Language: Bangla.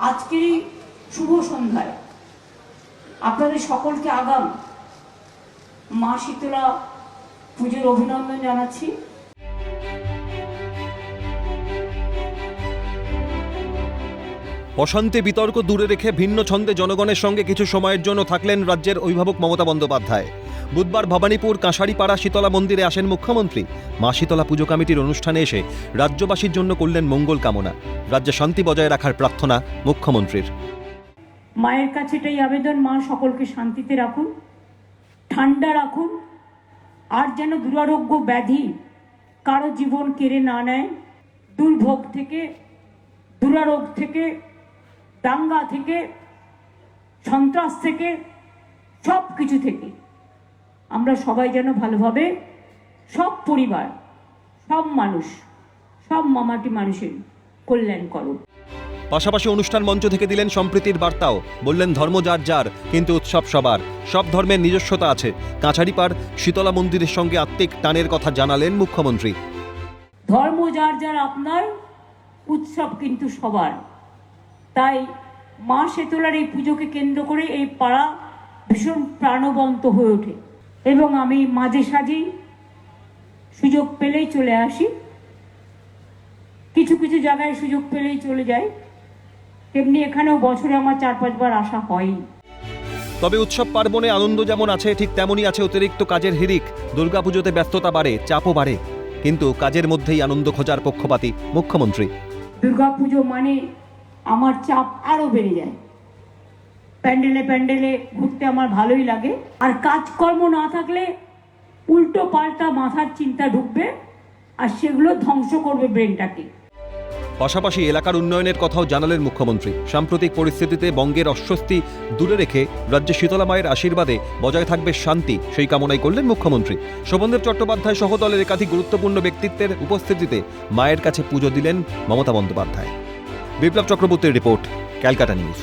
আজকের এই শুভ সন্ধ্যায় আপনাদের সকলকে আগাম মা শীতলা পুজোর অভিনন্দন জানাচ্ছি। অশান্তি বিতর্ক দূরে রেখে ভিন্ন ছন্দে জনগণের সঙ্গে কিছু সময়ের জন্য থাকলেন রাজ্যের অভিভাবক মমতা বন্দ্যোপাধ্যায়। বুধবার ভবানীপুর কাঁসারিপাড়া শীতলা মন্দিরে আসেন মুখ্যমন্ত্রী। মা শীতলা পুজো কমিটির অনুষ্ঠানে এসে রাজ্যবাসীর জন্য করলেন মঙ্গল কামনা। রাজ্যে শান্তি বজায় রাখার প্রার্থনা মুখ্যমন্ত্রীর। মায়ের কাছে এটাই আবেদন, মা সকলকে শান্তিতে রাখুন, ঠান্ডা রাখুন, আর যেন দুরারোগ্য ব্যাধি কারো জীবন কেড়ে না নেয়। দুর্ভোগ থেকে, দুরারোগ থেকে, দাঙ্গা থেকে, সন্ত্রাস থেকে, সব কিছু থেকে আমরা সবাই যেন ভালোভাবে, সব পরিবার, সব মানুষ, সব মামাটি মানুষের কল্যাণ করুন। পাশাপাশি অনুষ্ঠান মঞ্চ থেকে দিলেন সম্প্রীতির বার্তাও। বললেন ধর্ম যার যার, কিন্তু উৎসব সবার। সব ধর্মের নিজস্বতা আছে। কাঁসারিপাড় শীতলা মন্দিরের সঙ্গে আত্মিক টানের কথা জানালেন মুখ্যমন্ত্রী। ধর্ম যার যার আপনার, উৎসব কিন্তু সবার। তাই মা শীতলার এই পুজোকে কেন্দ্র করে এই পাড়া ভীষণ প্রাণবন্ত হয়ে ওঠে এবং আমি মাঝে সাঝেই সুযোগ পেলেই চলে আসি, কিছু কিছু জায়গায় সুযোগ পেলেই চলে যাই, তেমনি এখানেও বছরে আমার 4-5 বার আসা হয়। তবে উৎসব পার্বণে আনন্দ যেমন আছে, ঠিক তেমনই আছে অতিরিক্ত কাজের হিড়িক। দুর্গাপুজোতে ব্যস্ততা বাড়ে, চাপও বাড়ে, কিন্তু কাজের মধ্যেই আনন্দ খোঁজার পক্ষপাতী মুখ্যমন্ত্রী। দুর্গাপুজো মানে আমার চাপ আরো বেড়ে যায়। প্যান্ডেলে প্যান্ডেলে ঘুরতে আমার ভালোই লাগে, আর কাজকর্ম না থাকলে উল্টো পাল্টা মাথার চিন্তা ঢুকবে আর সেগুলো ধ্বংস করবে ব্রেনটাকে। পাশাপাশি এলাকার উন্নয়নের কথাও জানালেন মুখ্যমন্ত্রী। সাম্প্রতিক পরিস্থিতিতে বঙ্গের অস্বস্তি দূরে রেখে রাজ্যে শীতলা মায়ের আশীর্বাদে বজায় থাকবে শান্তি, সেই কামনাই করলেন মুখ্যমন্ত্রী। শোভনদেব চট্টোপাধ্যায় সহ দলের একাধিক গুরুত্বপূর্ণ ব্যক্তিত্বের উপস্থিতিতে মায়ের কাছে পুজো দিলেন মমতা বন্দ্যোপাধ্যায়। বিপ্লব চক্রবর্তীর রিপোর্ট, ক্যালকাটা নিউজ।